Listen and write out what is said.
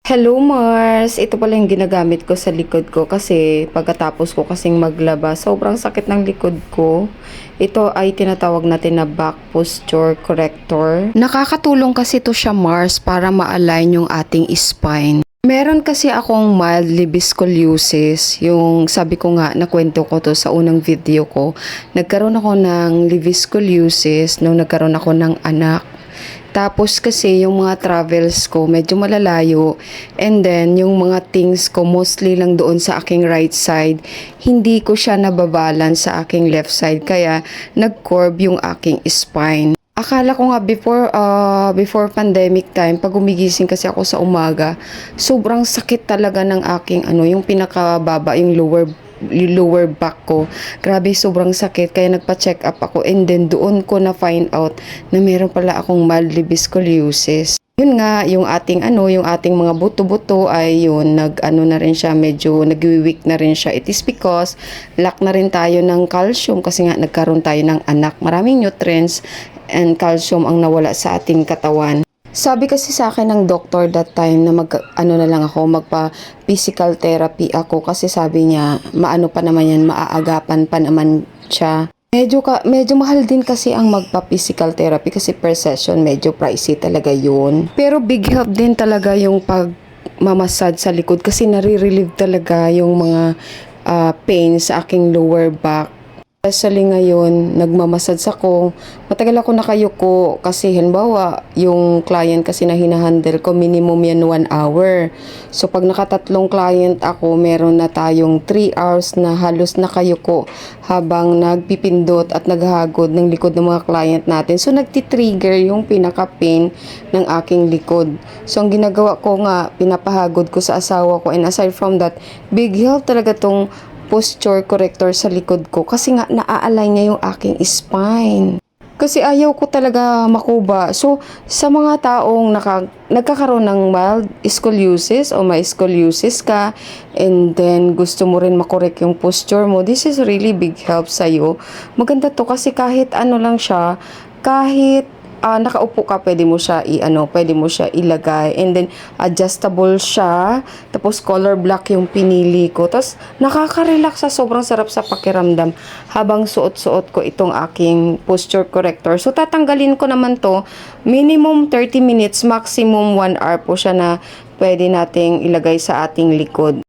Hello Mars! Ito pala yung ginagamit ko sa likod ko kasi pagkatapos ko kasing maglaba, sobrang sakit ng likod ko. Ito ay tinatawag natin na back posture corrector. Nakakatulong kasi to siya Mars para ma-align yung ating spine. Meron kasi akong mild scoliosis, yung sabi ko nga, nakwento ko to sa unang video ko. Nagkaroon ako ng scoliosis nung nagkaroon ako ng anak. Tapos kasi yung mga travels ko medyo malalayo, and then yung mga things ko mostly lang doon sa aking right side, hindi ko siya nababalance sa aking left side kaya nag-curve yung aking spine. Akala ko nga before pandemic time, pag gumigising kasi ako sa umaga, sobrang sakit talaga ng aking yung pinakababa, yung lower back ko. Grabe, sobrang sakit. Kaya nagpa-check up ako and then doon ko na find out na meron pala akong mild scoliosis. Yun nga, yung ating yung ating mga buto-buto ay yun, na rin siya, medyo nag-weak na rin siya. It is because lack na rin tayo ng calcium kasi nga nagkaroon tayo ng anak. Maraming nutrients and calcium ang nawala sa ating katawan. Sabi kasi sa akin ng doctor that time na na lang ako, magpa physical therapy ako kasi sabi niya, maano pa naman yan, maaagapan pa naman siya. Medyo mahal din kasi ang magpa physical therapy kasi per session medyo pricey talaga yun. Pero big help din talaga yung pagmamasad sa likod kasi nare-relieve talaga yung mga pain sa aking lower back. Especially ngayon, nagmamasage ako. Matagal ako nakayuko kasi halimbawa, yung client kasi na hinahandle ko, minimum yan 1 hour. So, pag nakatatlong client ako, meron na tayong 3 hours na halos nakayuko habang nagpipindot at naghahagod ng likod ng mga client natin. So, nagtitrigger yung pinaka-pain ng aking likod. So, ang ginagawa ko nga, pinapahagod ko sa asawa ko. And aside from that, big help talaga tong posture corrector sa likod ko kasi nga naa-align niya yung aking spine. Kasi ayaw ko talaga makuba. So, sa mga taong nagkakaroon ng mild scoliosis o may scoliosis ka and then gusto mo rin makorek yung posture mo, this is really big help sa'yo. Maganda to kasi kahit lang siya, kahit nakaupo ka, pwede mo siya ilagay, and then adjustable siya, tapos color black yung pinili ko, tapos nakaka-relax, sobrang sarap sa pakiramdam habang suot-suot ko itong aking posture corrector. So tatanggalin ko naman to, minimum 30 minutes, maximum 1 hour po siya na pwede nating ilagay sa ating likod.